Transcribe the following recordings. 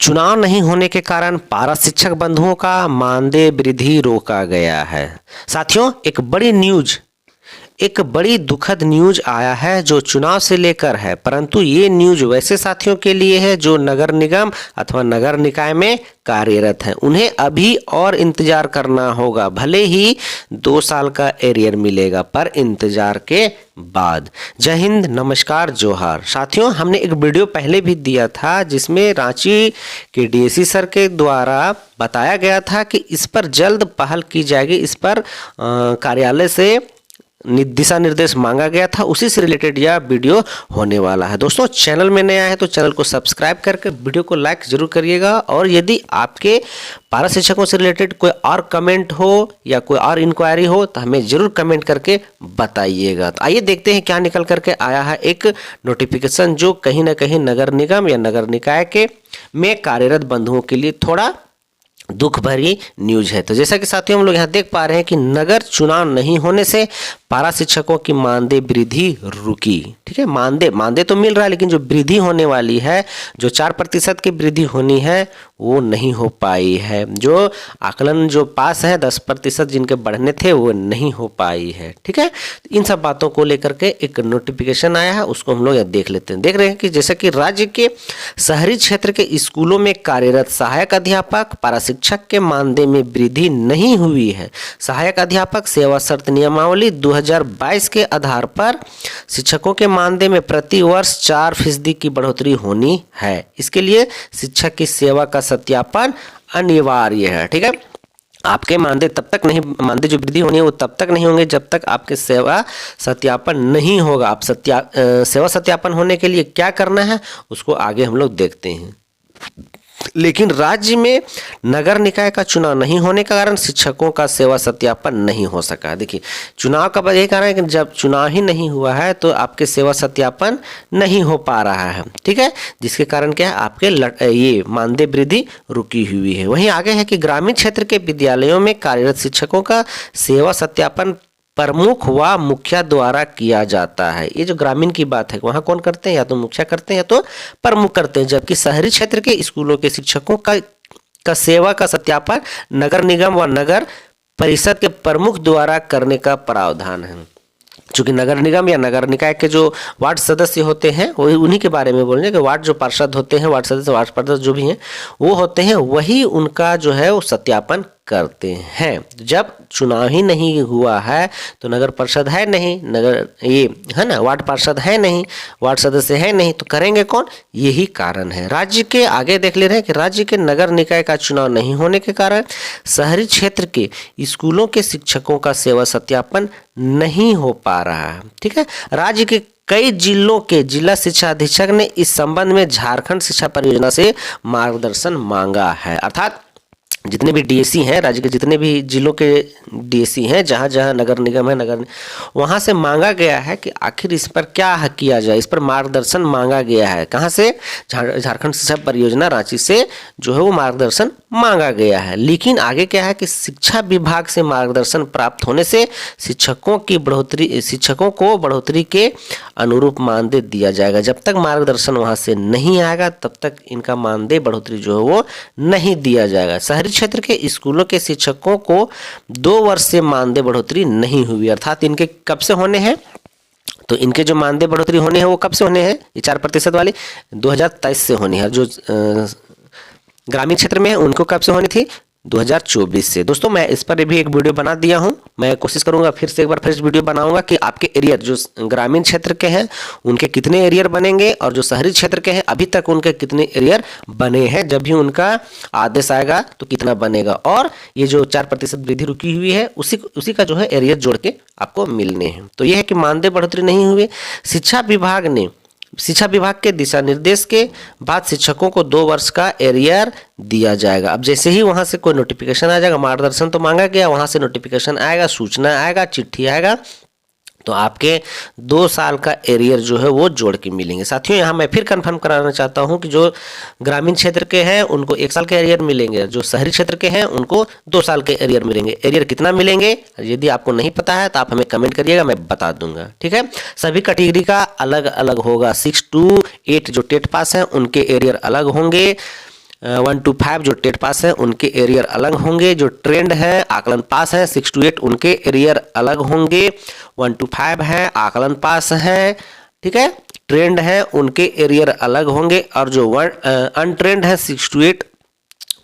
चुनाव नहीं होने के कारण पारा शिक्षक बंधुओं का मानदेय वृद्धि रोका गया है। साथियों, एक बड़ी दुखद न्यूज आया है जो चुनाव से लेकर है, परंतु ये न्यूज वैसे साथियों के लिए है जो नगर निगम अथवा नगर निकाय में कार्यरत हैं। उन्हें अभी और इंतजार करना होगा, भले ही 2 साल का एरियर मिलेगा, पर इंतजार के बाद। जय हिंद, नमस्कार, जोहार। साथियों, हमने एक वीडियो पहले भी दिया था जिसमें रांची के डीएसी सर के द्वारा बताया गया था कि इस पर जल्द पहल की जाएगी। इस पर कार्यालय से दिशा निर्देश मांगा गया था, उसी से रिलेटेड यह वीडियो होने वाला है। दोस्तों, चैनल में नया है तो चैनल को सब्सक्राइब करके वीडियो को लाइक जरूर करिएगा, और यदि आपके पारा शिक्षकों से रिलेटेड कोई और कमेंट हो या कोई और इंक्वायरी हो तो हमें जरूर कमेंट करके बताइएगा। तो आइए देखते हैं क्या निकल करके आया है एक नोटिफिकेशन जो कहीं ना कहीं नगर निगम या नगर निकाय के में कार्यरत बंधुओं के लिए थोड़ा दुख भरी न्यूज है। तो जैसा कि साथियों हम लोग यहाँ देख पा रहे हैं कि नगर चुनाव नहीं होने से पारा शिक्षकों की मानदेय वृद्धि रुकी। ठीक है, मानदेय तो मिल रहा है, लेकिन जो वृद्धि होने वाली है, जो 4% की वृद्धि होनी है, वो नहीं हो पाई है। जो आकलन जो पास है 10% जिनके बढ़ने थे वो नहीं हो पाई है। ठीक है, इन सब बातों को लेकर के एक नोटिफिकेशन आया है, उसको हम लोग देख लेते हैं। देख रहे हैं कि जैसे कि राज्य के शहरी क्षेत्र के स्कूलों में कार्यरत सहायक अध्यापक पारा शिक्षक के मानदेय में वृद्धि नहीं हुई है। सहायक अध्यापक सेवा शर्त नियमावली 2022 के आधार पर शिक्षकों के मानदेय में प्रति वर्ष 4% की बढ़ोतरी होनी है। इसके लिए शिक्षक की सेवा का सत्यापन अनिवार्य है। ठीक है, आपके मानदेय जो वृद्धि होनी है वो तब तक नहीं होंगे जब तक आपके सेवा सत्यापन नहीं होगा। आप सेवा सत्यापन होने के लिए क्या करना है उसको आगे हम लोग देखते हैं। लेकिन राज्य में नगर निकाय का चुनाव नहीं होने के कारण शिक्षकों का सेवा सत्यापन नहीं हो सका। देखिए, चुनाव का यही कारण है कि जब चुनाव ही नहीं हुआ है तो आपके सेवा सत्यापन नहीं हो पा रहा है। ठीक है, जिसके कारण क्या है, आपके ये मानदेय वृद्धि रुकी हुई है। वहीं आगे है कि ग्रामीण क्षेत्र के विद्यालयों में कार्यरत शिक्षकों का सेवा सत्यापन प्रमुख व मुखिया द्वारा किया जाता है। ये जो ग्रामीण की बात है, वहाँ कौन करते हैं, या तो मुखिया करते हैं या तो प्रमुख करते हैं, जबकि शहरी क्षेत्र के स्कूलों के शिक्षकों का सेवा का सत्यापन नगर निगम व नगर परिषद के प्रमुख द्वारा करने का प्रावधान है। चूँकि नगर निगम या नगर निकाय के जो वार्ड सदस्य होते हैं वही उन्हीं के बारे में बोलेंगे कि वार्ड जो पार्षद होते हैं, वार्ड सदस्य, वार्ड पार्षद जो भी हैं वो होते हैं, वही उनका जो है वो सत्यापन करते हैं। जब चुनाव ही नहीं हुआ है तो नगर परिषद है नहीं, ये है ना, वार्ड पार्षद है नहीं, वार्ड सदस्य है नहीं, तो करेंगे कौन? यही कारण है। राज्य के आगे देख ले रहे हैं कि राज्य के नगर निकाय का चुनाव नहीं होने के कारण शहरी क्षेत्र के स्कूलों के शिक्षकों का सेवा सत्यापन नहीं हो पा रहा है। ठीक है, राज्य के कई जिलों के जिला शिक्षा अधीक्षक ने इस संबंध में झारखंड शिक्षा परियोजना से मार्गदर्शन मांगा है। अर्थात जितने भी डीएसी हैं, राज्य के जितने भी जिलों के डीएसी हैं, जहाँ जहाँ नगर निगम है, वहाँ से मांगा गया है कि आखिर इस पर क्या किया जाए। इस पर मार्गदर्शन मांगा गया है। कहाँ से? झारखंड शिक्षा परियोजना रांची से जो है वो मार्गदर्शन मांगा गया है। लेकिन आगे क्या है कि शिक्षा विभाग से मार्गदर्शन प्राप्त होने से शिक्षकों को बढ़ोतरी के अनुरूप मानदेय दिया जाएगा। जब तक मार्गदर्शन वहाँ से नहीं आएगा तब तक इनका मानदेय बढ़ोतरी जो है वो नहीं दिया जाएगा। शहरी क्षेत्र के स्कूलों के शिक्षकों को 2 वर्ष से मानदेय बढ़ोतरी नहीं हुई, अर्थात इनके कब से होने हैं, तो इनके जो मानदेय बढ़ोतरी होने हैं वो कब से होने हैं? ये 4% वाली 2023 से होनी है। जो ग्रामीण क्षेत्र में है उनको कब से होनी थी? 2024 से। दोस्तों, मैं इस पर भी एक वीडियो बना दिया हूं। मैं कोशिश करूंगा फिर से एक बार फ्रेश वीडियो बनाऊंगा कि आपके एरियर जो ग्रामीण क्षेत्र के हैं उनके कितने एरियर बनेंगे और जो शहरी क्षेत्र के हैं अभी तक उनके कितने एरियर बने हैं। जब भी उनका आदेश आएगा तो कितना बनेगा, और ये जो 4% वृद्धि रुकी हुई है उसी का जो है एरियर जोड़ के आपको मिलने हैं। तो यह है कि मानदेय बढ़ोतरी नहीं हुई। शिक्षा विभाग के दिशा निर्देश के बाद शिक्षकों को 2 वर्ष का एरियर दिया जाएगा। अब जैसे ही वहां से कोई नोटिफिकेशन आ जाएगा, मार्गदर्शन तो मांगा गया, वहां से नोटिफिकेशन आएगा, सूचना आएगा, चिट्ठी आएगा, तो आपके 2 साल का एरियर जो है वो जोड़ के मिलेंगे। साथियों, यहाँ मैं फिर कंफर्म कराना चाहता हूँ कि जो ग्रामीण क्षेत्र के हैं उनको 1 साल के एरियर मिलेंगे, जो शहरी क्षेत्र के हैं उनको 2 साल के एरियर मिलेंगे। एरियर कितना मिलेंगे यदि आपको नहीं पता है तो आप हमें कमेंट करिएगा, मैं बता दूंगा। ठीक है, सभी कैटेगरी का अलग अलग होगा। 6 to 8 जो टेट पास हैं उनके एरियर अलग होंगे। 1 to 5 जो टेट पास है उनके एरियर अलग होंगे। जो ट्रेंड है आकलन पास है 6 to 8 उनके एरियर अलग होंगे। 1 to 5 है आकलन पास है, ठीक है, ट्रेंड है उनके एरियर अलग होंगे। और जो अनट्रेंड है 6 to 8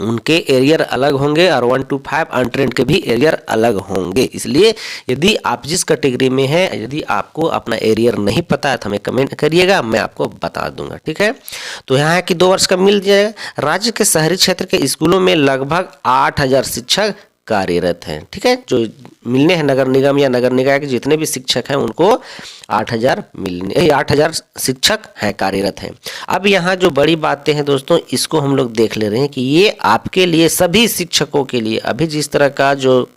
उनके एरियर अलग होंगे और 1 to 5 अनट्रेंड के भी एरियर अलग होंगे। इसलिए यदि आप जिस कैटेगरी में हैं, यदि आपको अपना एरियर नहीं पता है तो हमें कमेंट करिएगा, मैं आपको बता दूंगा, ठीक है। तो यहाँ है कि 2 वर्ष का मिल जाएगा। राज्य के शहरी क्षेत्र के स्कूलों में लगभग 8000 शिक्षक कार्यरत हैं, ठीक है। जो मिलने हैं नगर निगम या नगर निकाय के जितने भी शिक्षक हैं उनको 8000 शिक्षक हैं, कार्यरत हैं। अब यहाँ जो बड़ी बातें हैं दोस्तों, इसको हम लोग देख ले रहे हैं कि ये आपके लिए, सभी शिक्षकों के लिए अभी जिस तरह का जो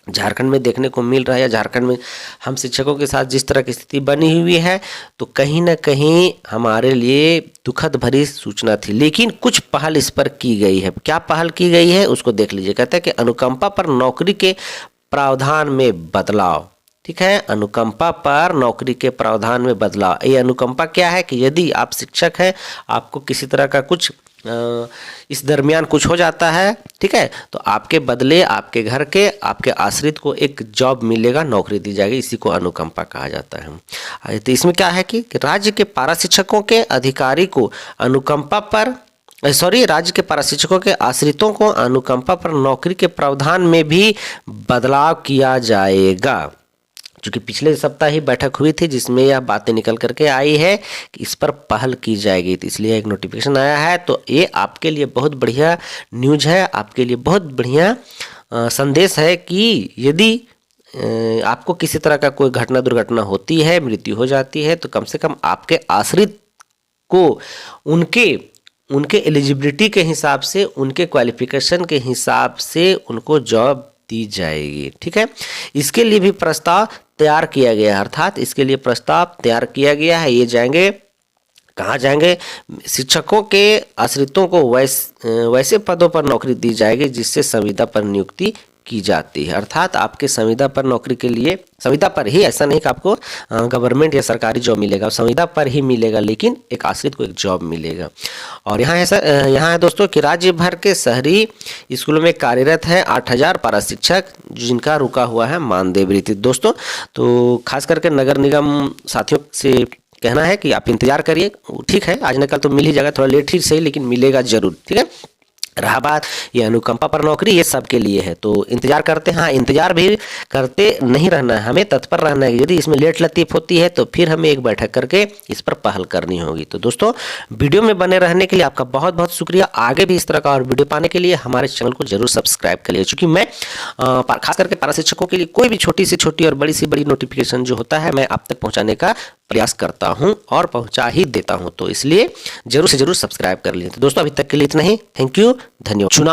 झारखंड में देखने को मिल रहा है या झारखंड में हम शिक्षकों के साथ जिस तरह की स्थिति बनी हुई है, तो कहीं ना कहीं हमारे लिए दुखद भरी सूचना थी। लेकिन कुछ पहल इस पर की गई है। क्या पहल की गई है उसको देख लीजिए। कहते हैं कि अनुकंपा पर नौकरी के प्रावधान में बदलाव, ठीक है, अनुकंपा पर नौकरी के प्रावधान में बदलाव। ये अनुकंपा क्या है कि यदि आप शिक्षक हैं, आपको किसी तरह का कुछ इस दरमियान कुछ हो जाता है, ठीक है, तो आपके बदले आपके घर के, आपके आश्रित को एक जॉब मिलेगा, नौकरी दी जाएगी। इसी को अनुकंपा कहा जाता है। तो इसमें क्या है कि राज्य के पारा शिक्षकों के अधिकारी को अनुकंपा पर राज्य के पारा शिक्षकों के आश्रितों को अनुकंपा पर नौकरी के प्रावधान में भी बदलाव किया जाएगा। क्योंकि पिछले सप्ताह ही बैठक हुई थी जिसमें यह बातें निकल करके आई है कि इस पर पहल की जाएगी, तो इसलिए एक नोटिफिकेशन आया है। तो ये आपके लिए बहुत बढ़िया न्यूज है, आपके लिए बहुत बढ़िया संदेश है कि यदि आपको किसी तरह का कोई घटना दुर्घटना होती है, मृत्यु हो जाती है, तो कम से कम आपके आश्रित को उनके एलिजिबिलिटी के हिसाब से, उनके क्वालिफिकेशन के हिसाब से उनको जॉब दी जाएगी, ठीक है। इसके लिए भी प्रस्ताव तैयार किया गया है, अर्थात इसके लिए प्रस्ताव तैयार किया गया है। ये जाएंगे कहाँ जाएंगे? शिक्षकों के आश्रितों को वैसे पदों पर नौकरी दी जाएगी जिससे संविदा पर नियुक्ति की जाती है। अर्थात आपके संविदा पर नौकरी के लिए, संविदा पर ही, ऐसा नहीं कि आपको गवर्नमेंट या सरकारी जॉब मिलेगा, संविदा पर ही मिलेगा, लेकिन एक आश्रित को एक जॉब मिलेगा। और यहाँ है दोस्तों कि राज्य भर के शहरी स्कूलों में कार्यरत है 8000 पारा शिक्षक जिनका रुका हुआ है मानदेय वृत्ति। दोस्तों तो खास करके नगर निगम साथियों से कहना है कि आप इंतजार करिए, ठीक है, आज न कल तो मिल ही जाएगा, थोड़ा लेट ही सही लेकिन मिलेगा जरूर, ठीक है। रहा बात ये अनुकंपा पर नौकरी, ये सबके लिए है, तो इंतजार करते हैं। हाँ, इंतजार भी करते नहीं रहना है, हमें तत्पर रहना है। यदि इसमें लेट लतीफ होती है तो फिर हमें एक बैठक करके इस पर पहल करनी होगी। तो दोस्तों वीडियो में बने रहने के लिए आपका बहुत बहुत शुक्रिया। आगे भी इस तरह का और वीडियो पाने के लिए हमारे चैनल को जरूर सब्सक्राइब करिए, क्योंकि मैं खास करके पारा शिक्षकों के लिए कोई भी छोटी से छोटी और बड़ी से बड़ी नोटिफिकेशन जो होता है मैं आप तक पहुँचाने का प्रयास करता हूं और पहुंचा ही देता हूं, तो इसलिए जरूर से जरूर सब्सक्राइब कर लीजिए। तो दोस्तों अभी तक के लिए इतना ही, थैंक यू, धन्यवाद।